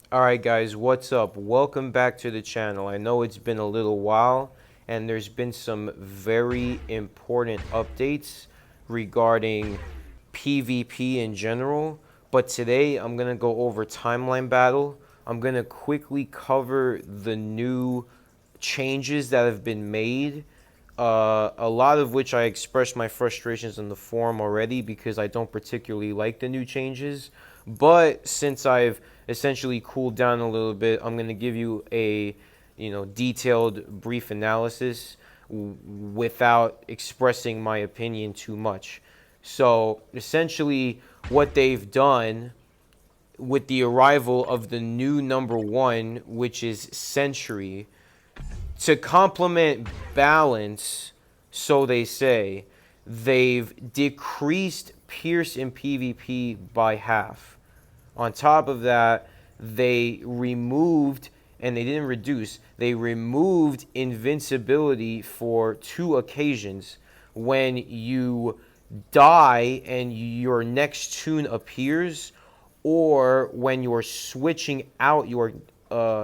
Alright guys, what's up? Welcome back to the channel. I know it's been a little while and there's been some very important updates regarding PvP in general, but today I'm going to go over Timeline Battle. I'm going to quickly cover the new changes that have been made, a lot of which I expressed my frustrations in the forum already because I don't particularly like the new changes. But since I've essentially cooled down a little bit, I'm going to give you a detailed brief analysis without expressing my opinion too much. So essentially what they've done with the arrival of the new number one, which is Sentry, to complement balance, so they say, they've decreased Pierce in PvP by half. On top of that, they removed, and they didn't reduce, they removed invincibility for 2 occasions. When you die and your next tune appears, or when you're switching out your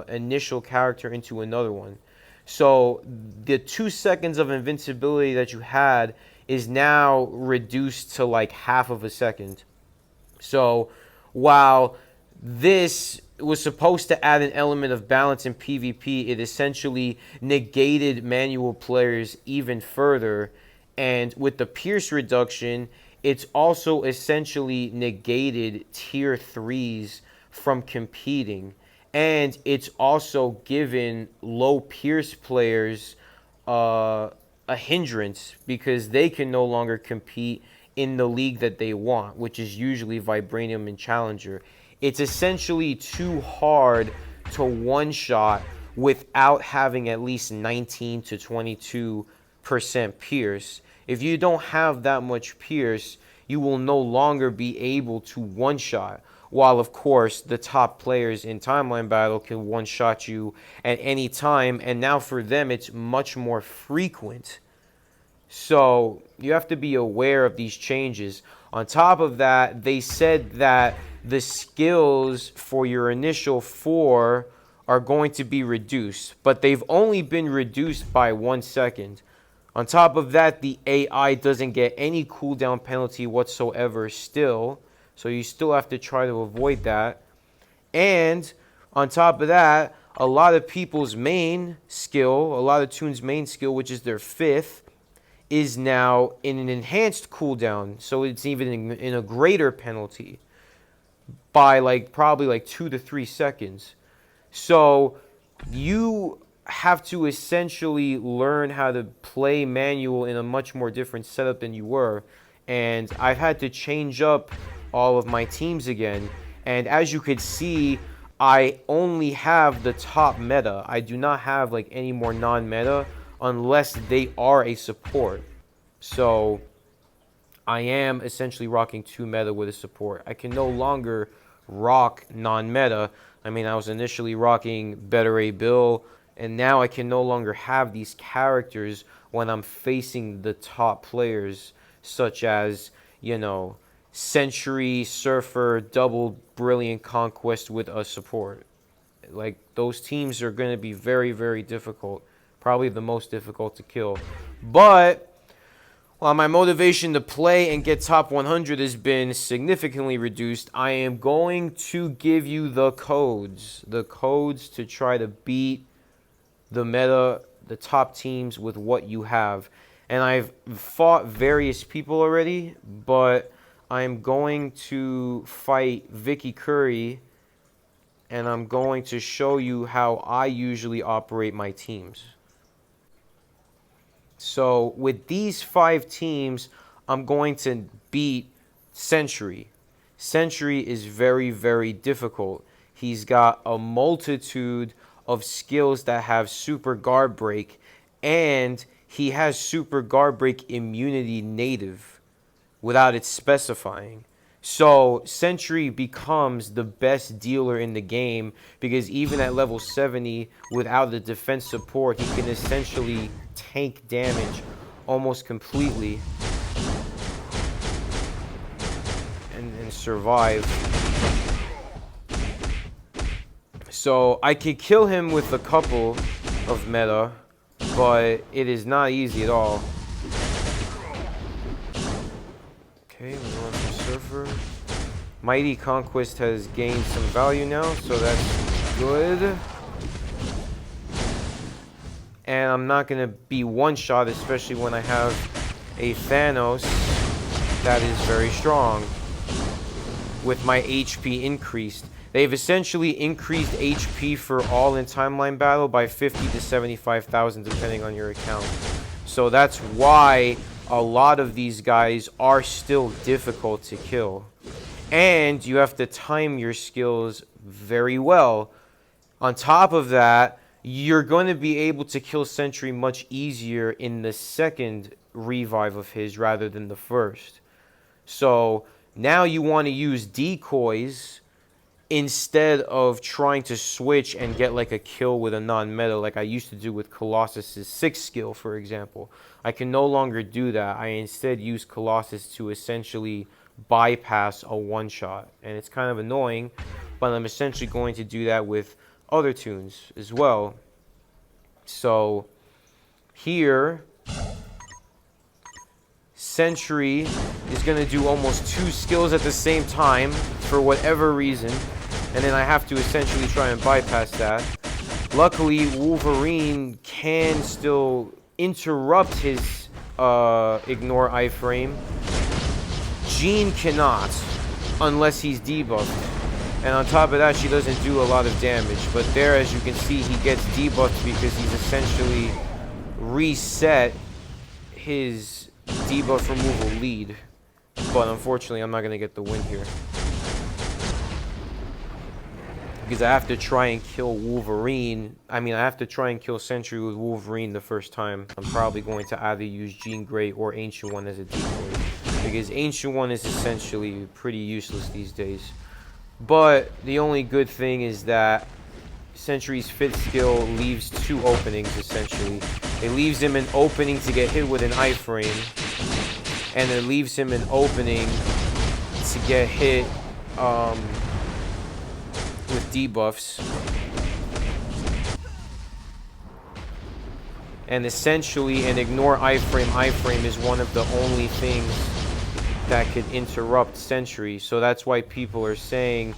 initial character into another one. So the 2 seconds of invincibility that you had is now reduced to like half of a second. So while this was supposed to add an element of balance in PvP, it essentially negated manual players even further. And with the Pierce reduction, it's also essentially negated tier 3s from competing. And it's also given low Pierce players a hindrance because they can no longer compete in the league that they want, which is usually Vibranium and Challenger. It's essentially too hard to one-shot without having at least 19 to 22% Pierce. If you don't have that much Pierce, you will no longer be able to one-shot. While, of course, the top players in Timeline Battle can one-shot you at any time, and now for them, it's much more frequent. So you have to be aware of these changes. On top of that, they said that the skills for your initial 4 are going to be reduced, but they've only been reduced by 1 second. On top of that, the AI doesn't get any cooldown penalty whatsoever still, so you still have to try to avoid that. And on top of that, a lot of people's main skill, a lot of Toon's main skill, which is their 5th, is now in an enhanced cooldown, so it's even in a greater penalty by probably 2 to 3 seconds. So you have to essentially learn how to play manual in a much more different setup than you were. And I've had to change up all of my teams again. And as you could see, I only have the top meta. I do not have any more non-meta unless they are a support. So I am essentially rocking 2 meta with a support. I can no longer rock non-meta. I mean, I was initially rocking Better A Bill, and now I can no longer have these characters when I'm facing the top players, such as, Sentry, Surfer, double Brilliant Conquest with a support. Those teams are going to be very, very difficult. Probably the most difficult to kill. But while my motivation to play and get top 100 has been significantly reduced, I am going to give you the codes. The codes to try to beat the meta, the top teams with what you have. And I've fought various people already, but I'm going to fight Vicky Curry, and I'm going to show you how I usually operate my teams. So with these 5 teams, I'm going to beat Sentry. Sentry is very, very difficult. He's got a multitude of skills that have super guard break, and he has super guard break immunity native without it specifying. So Sentry becomes the best dealer in the game because even at level 70, without the defense support, he can essentially tank damage almost completely and survive. So I could kill him with a couple of meta, but it is not easy at all. Okay, we want the surfer. Mighty Conquest has gained some value now, so that's good. And I'm not going to be one-shot, especially when I have a Thanos that is very strong with my HP increased. They've essentially increased HP for all in timeline battle by 50 to 75,000 depending on your account. So that's why a lot of these guys are still difficult to kill. And you have to time your skills very well. On top of that, you're going to be able to kill Sentry much easier in the second revive of his rather than the first. So now you want to use decoys instead of trying to switch and get like a kill with a non-meta like I used to do with Colossus' 6th skill, for example. I can no longer do that. I instead use Colossus to essentially bypass a one-shot. And it's kind of annoying, but I'm essentially going to do that with other tunes as well. So here Sentry is going to do almost 2 skills at the same time for whatever reason, and then I have to essentially try and bypass that. Luckily, Wolverine can still interrupt his ignore iframe. Jean cannot unless he's debuffed. And on top of that, she doesn't do a lot of damage. But there, as you can see, he gets debuffed because he's essentially reset his debuff removal lead. But unfortunately, I'm not going to get the win here. Because I have to try and kill Wolverine. I have to try and kill Sentry with Wolverine the first time. I'm probably going to either use Jean Grey or Ancient One as a decoy. Because Ancient One is essentially pretty useless these days. But the only good thing is that Sentry's 5th skill leaves 2 openings, essentially. It leaves him an opening to get hit with an iframe, and it leaves him an opening to get hit with debuffs. And essentially, an ignore iframe is one of the only things that could interrupt Sentry. So that's why people are saying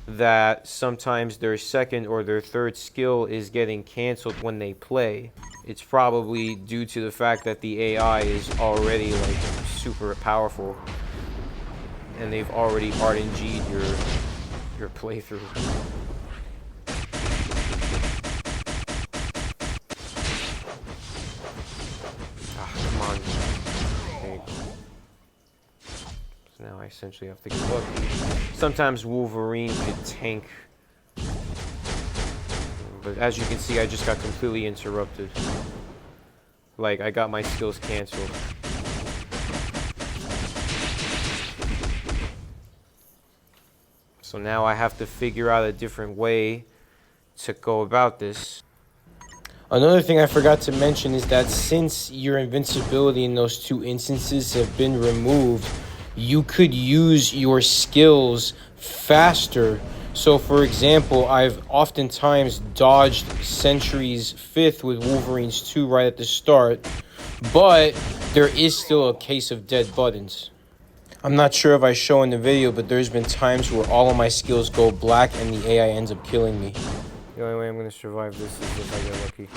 that sometimes their 2nd or their 3rd skill is getting canceled when they play. It's probably due to the fact that the AI is already like super powerful and they've already RNG'd your playthrough. Come on. Okay. So now I essentially have to get lucky. Sometimes Wolverine could tank. But as you can see, I just got completely interrupted. Like, I got my skills canceled. So now I have to figure out a different way to go about this. Another thing I forgot to mention is that since your invincibility in those 2 instances have been removed, you could use your skills faster. So for example, I've oftentimes dodged Sentry's 5th with Wolverine's 2 right at the start, but there is still a case of dead buttons. I'm not sure if I show in the video, but there's been times where all of my skills go black and the AI ends up killing me. The only way I'm going to survive this is if I get lucky.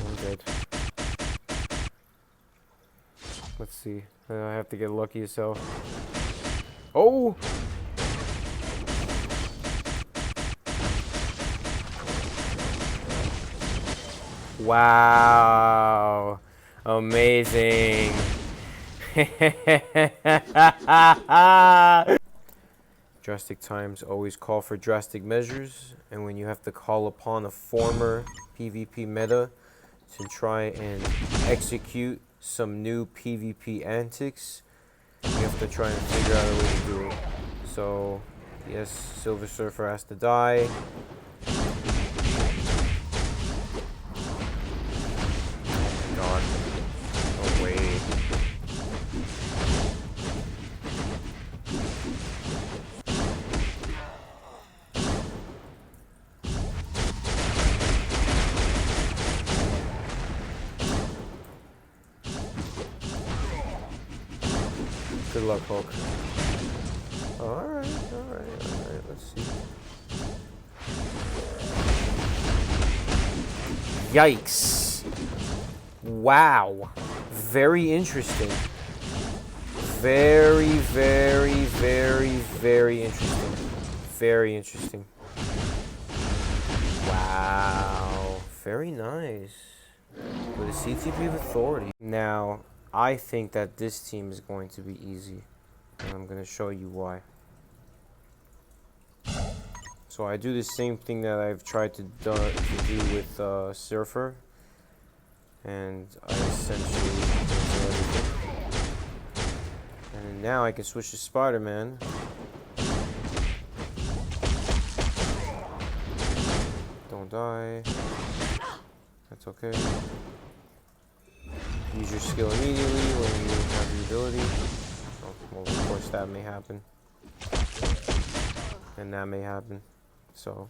I'm dead. Let's see. I have to get lucky as hell. Oh! Wow. Amazing. Drastic times always call for drastic measures, and when you have to call upon a former PvP meta to try and execute some new PvP antics, you have to try and figure out a way to do it. So, yes, Silver Surfer has to die. God. No way. luck, Hulk. Alright. Let's see. Yikes. Wow. Very interesting. Very interesting. Very interesting. Wow. Very nice. With a CTP of authority. Now, I think that this team is going to be easy. And I'm going to show you why. So I do the same thing that I've tried to do with Surfer. And I essentially do everything. And now I can switch to Spider-Man. Don't die. That's okay. Use your skill immediately when you have the ability. Oh, well, of course that may happen. And that may happen. So,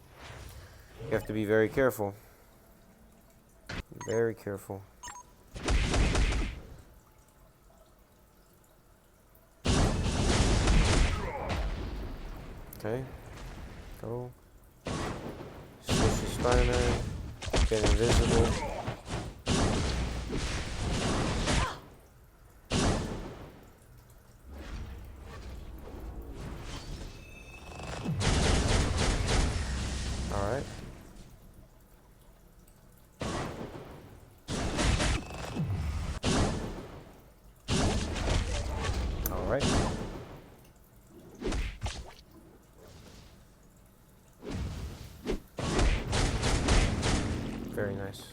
you have to be very careful. Very careful. Okay. Go. Switch to Spider-Man. Get invisible. Alright. Alright. Very nice.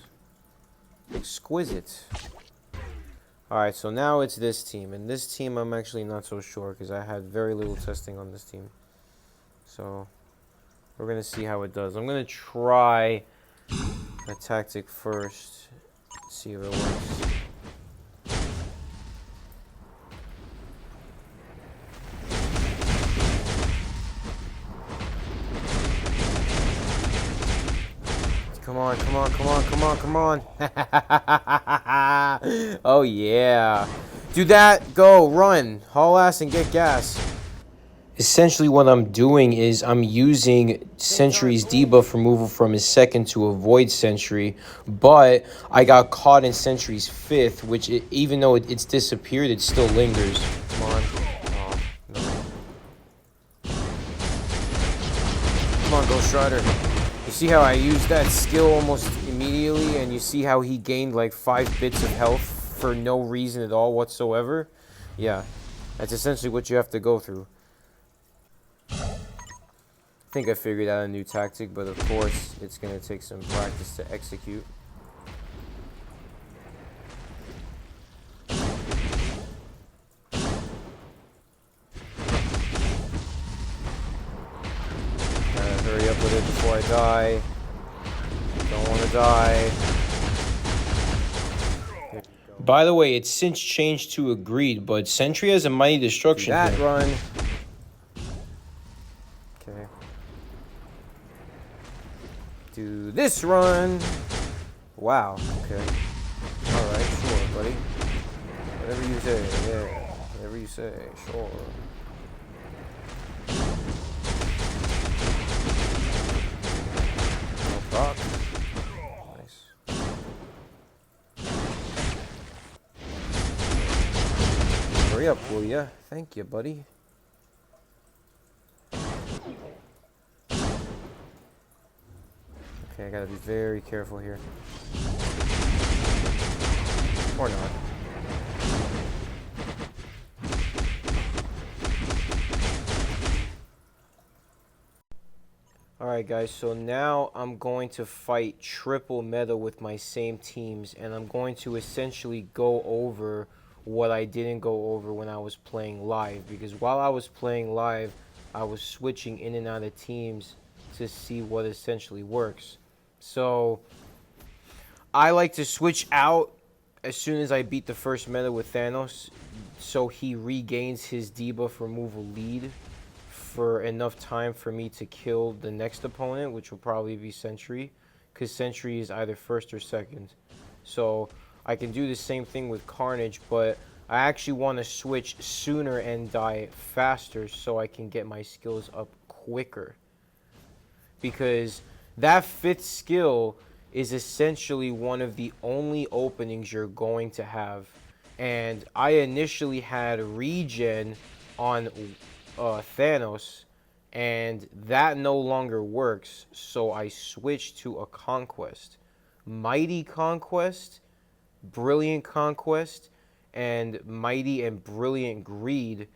Exquisite. Alright, so now it's this team. And this team I'm actually not so sure because I had very little testing on this team. So we're going to see how it does. I'm going to try a tactic first. See if it works. Come on, come on, come on, come on, come on. Oh, yeah. Do that. Go. Run. Haul ass and get gas. Essentially, what I'm doing is I'm using Sentry's debuff removal from his second to avoid Sentry. But I got caught in Sentry's fifth, which even though it's disappeared, it still lingers. Come on. Oh, no. Come on, Ghost Rider. You see how I used that skill almost immediately, and you see how he gained like 5 bits of health for no reason at all whatsoever? Yeah, that's essentially what you have to go through. I think I figured out a new tactic, but of course it's going to take some practice to execute. Hurry up with it before I die. Don't want to die. By the way, it's since changed to agreed, but Sentry has a mighty destruction. That run. Okay. Do this run. Wow. Okay. All right. Sure, buddy. Whatever you say. Yeah. Whatever you say. Sure. Rock. Nice. Hurry up, will ya? Thank you, buddy. Okay, I gotta be very careful here. Or not. Alright guys, so now I'm going to fight triple meta with my same teams, and I'm going to essentially go over what I didn't go over when I was playing live, because while I was playing live, I was switching in and out of teams to see what essentially works. So I like to switch out as soon as I beat the first meta with Thanos, so he regains his debuff removal lead for enough time for me to kill the next opponent, which will probably be Sentry, because Sentry is either first or second. So I can do the same thing with Carnage, but I actually want to switch sooner and die faster so I can get my skills up quicker. Because that 5th skill is essentially one of the only openings you're going to have. And I initially had regen on Thanos, and that no longer works, so I switched to a conquest. Mighty Conquest, Brilliant Conquest, and Mighty and Brilliant Greed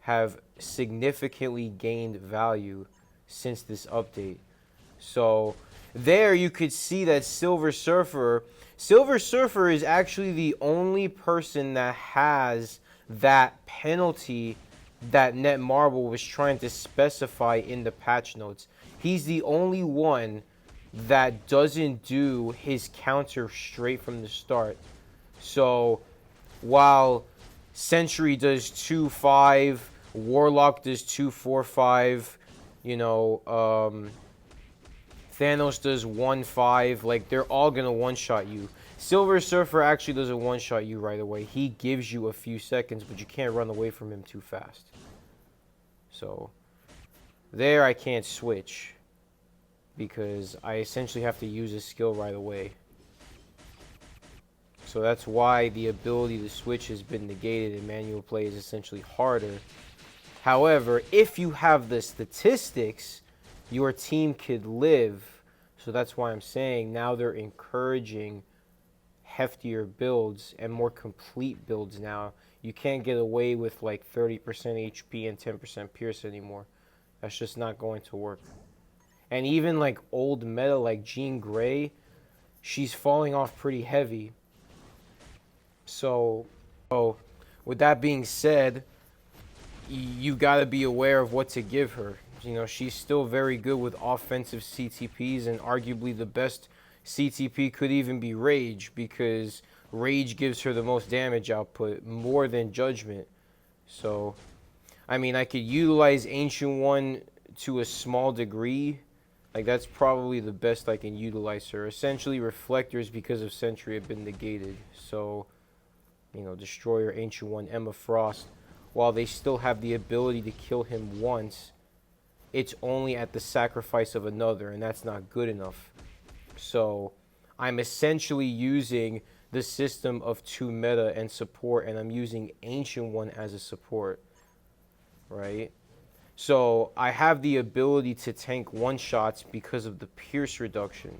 have significantly gained value since this update. So there you could see that Silver Surfer is actually the only person that has that penalty that Netmarble was trying to specify in the patch notes. He's the only one that doesn't do his counter straight from the start. So while Sentry does 2-5, Warlock does 2-4-5, you know, Thanos does 1-5, like they're all gonna one-shot you. Silver Surfer actually doesn't one-shot you right away. He gives you a few seconds, but you can't run away from him too fast. So there I can't switch because I essentially have to use a skill right away. So that's why the ability to switch has been negated and manual play is essentially harder. However, if you have the statistics, your team could live. So that's why I'm saying now they're encouraging heftier builds and more complete builds now. You can't get away with like 30% HP and 10% Pierce anymore. That's just not going to work. And even like old meta like Jean Grey, she's falling off pretty heavy. So with that being said, you got to be aware of what to give her. You know, she's still very good with offensive CTPs, and arguably the best CTP could even be Rage, because Rage gives her the most damage output, more than Judgment. So, I mean, I could utilize Ancient One to a small degree. Like, that's probably the best I can utilize her. Essentially, Reflectors, because of Sentry, have been negated. So, you know, Destroyer, Ancient One, Emma Frost, while they still have the ability to kill him once, it's only at the sacrifice of another, and that's not good enough. So I'm essentially using the system of 2 meta and support, and I'm using Ancient One as a support, right? So I have the ability to tank one-shots because of the Pierce reduction.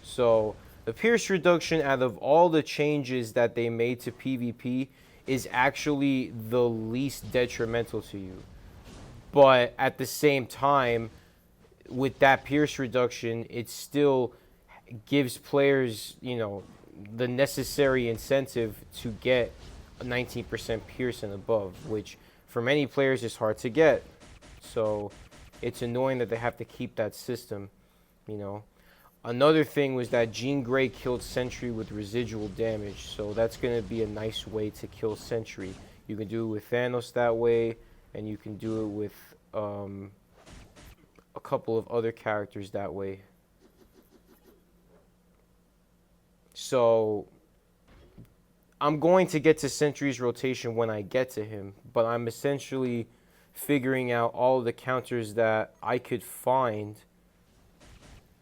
So the Pierce reduction, out of all the changes that they made to PvP, is actually the least detrimental to you. But at the same time, with that Pierce reduction, it still gives players, you know, the necessary incentive to get a 19% Pierce and above, which for many players is hard to get. So it's annoying that they have to keep that system, you know. Another thing was that Jean Grey killed Sentry with residual damage, so that's going to be a nice way to kill Sentry. You can do it with Thanos that way, and you can do it with a couple of other characters that way. So I'm going to get to Sentry's rotation when I get to him, but I'm essentially figuring out all of the counters that I could find,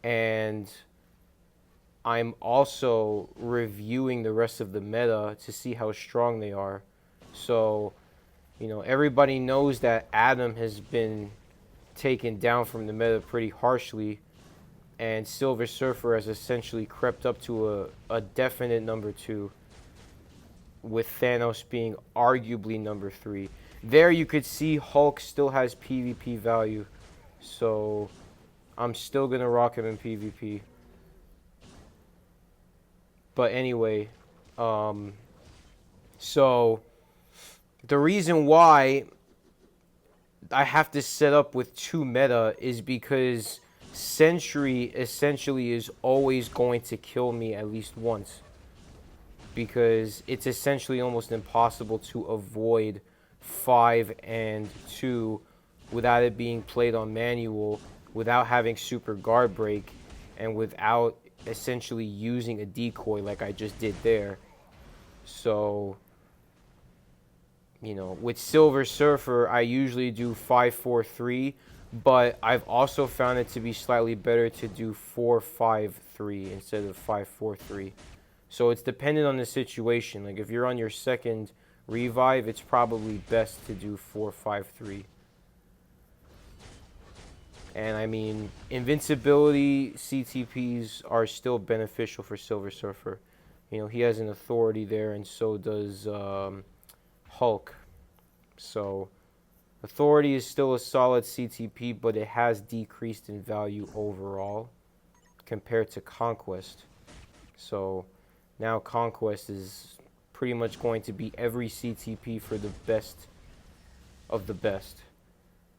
and I'm also reviewing the rest of the meta to see how strong they are. So, you know, everybody knows that Adam has been taken down from the meta pretty harshly, and Silver Surfer has essentially crept up to a definite number 2, with Thanos being arguably number 3. There you could see Hulk still has PvP value, so I'm still going to rock him in PvP. But anyway, so the reason why I have to set up with 2 meta is because Sentry essentially is always going to kill me at least once, because it's essentially almost impossible to avoid 5 and 2 without it being played on manual, without having super guard break, and without essentially using a decoy like I just did there. So You know, with Silver Surfer, I usually do 5-4-3, but I've also found it to be slightly better to do 4-5-3 instead of 5-4-3. So it's dependent on the situation. Like if you're on your second revive, it's probably best to do 4-5-3. And I mean, invincibility CTPs are still beneficial for Silver Surfer. You know, he has an authority there, and so does Hulk. So authority is still a solid CTP, but it has decreased in value overall compared to conquest. So now conquest is pretty much going to be every CTP for the best of the best.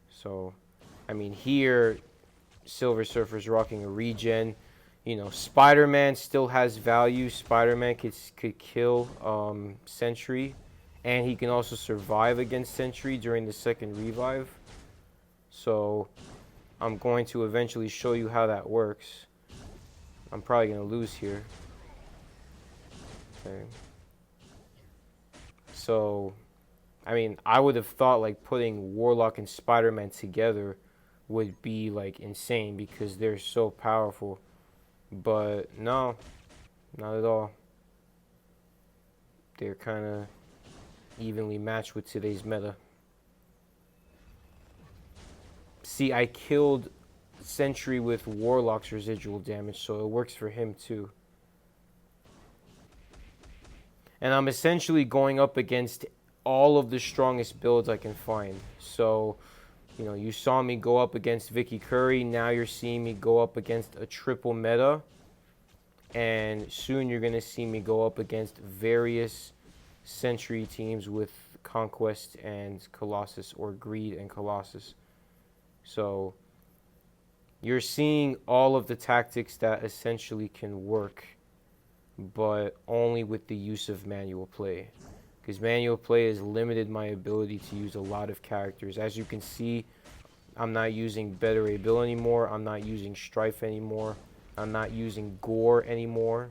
So I mean, here Silver Surfer's rocking a regen. You know, Spider-Man still has value. Spider-Man could kill Sentry, and he can also survive against Sentry during the second revive. So I'm going to eventually show you how that works. I'm probably going to lose here. Okay. So, I mean, I would have thought like putting Warlock and Spider-Man together would be like insane because they're so powerful. But no, not at all. They're kind of evenly matched with today's meta. See, I killed Sentry with Warlock's residual damage, so it works for him too. And I'm essentially going up against all of the strongest builds I can find. So, you know, you saw me go up against Vicky Curry. Now you're seeing me go up against a triple meta. And soon you're going to see me go up against various Sentry teams with Conquest and Colossus, or Greed and Colossus. So you're seeing all of the tactics that essentially can work, but only with the use of manual play. Because manual play has limited my ability to use a lot of characters. As you can see, I'm not using Better Able anymore. I'm not using Strife anymore. I'm not using Gore anymore.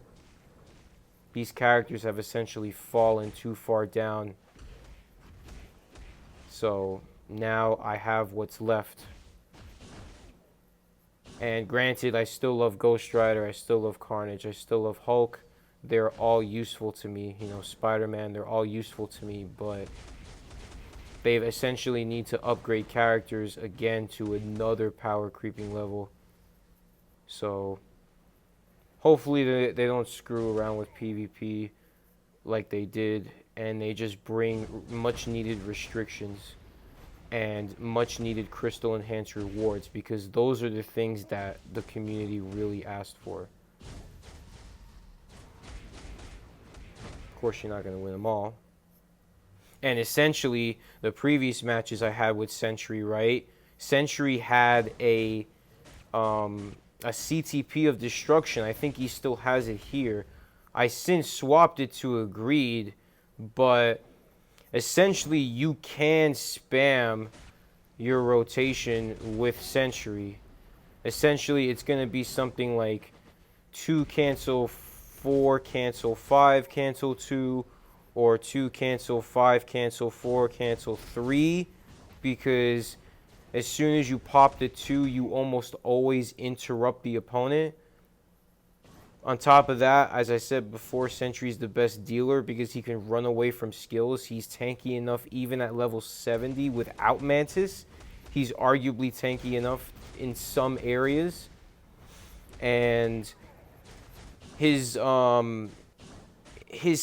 These characters have essentially fallen too far down. So now I have what's left. And granted, I still love Ghost Rider. I still love Carnage. I still love Hulk. They're all useful to me. You know, Spider-Man, they're all useful to me, but they essentially need to upgrade characters again to another power creeping level. So hopefully they don't screw around with PvP like they did, and they just bring much needed restrictions and much needed crystal enhanced rewards, because those are the things that the community really asked for. Of course, you're not going to win them all. And essentially, the previous matches I had with Sentry, right? Sentry had a CTP of destruction. I think he still has it here. I since swapped it to a Greed, but essentially you can spam your rotation with Sentry. Essentially, it's going to be something like 2 cancel 4 cancel 5 cancel 2, or 2 cancel 5 cancel 4 cancel 3, because as soon as you pop the 2, you almost always interrupt the opponent. On top of that, as I said before, Sentry's the best dealer because he can run away from skills. He's tanky enough even at level 70 without Mantis. He's arguably tanky enough in some areas. And his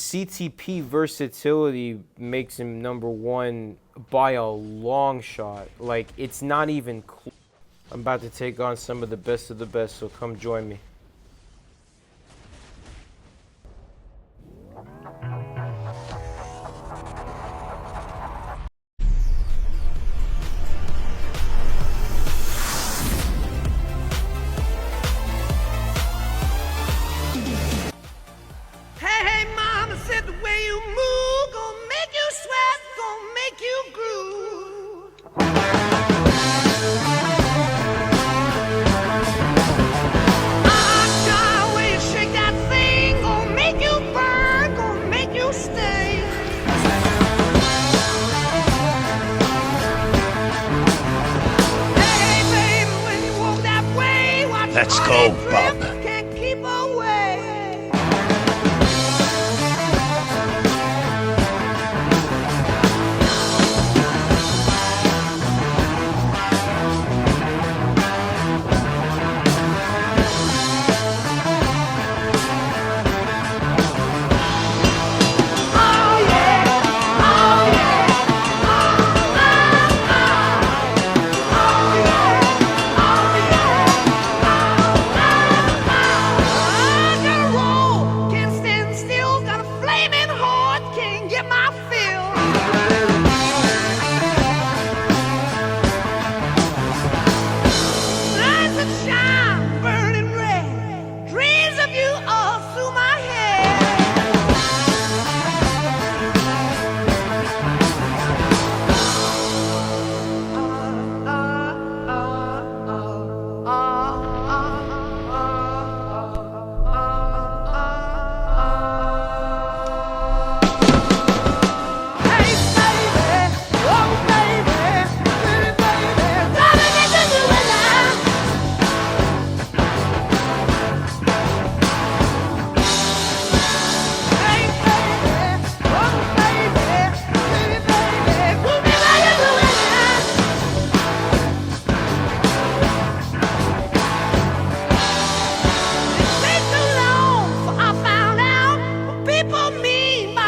CTP versatility makes him #1 by a long shot. Like, it's not even close. I'm about to take on some of the best, so come join me. Let's go, bub. Can't keep away. People mean by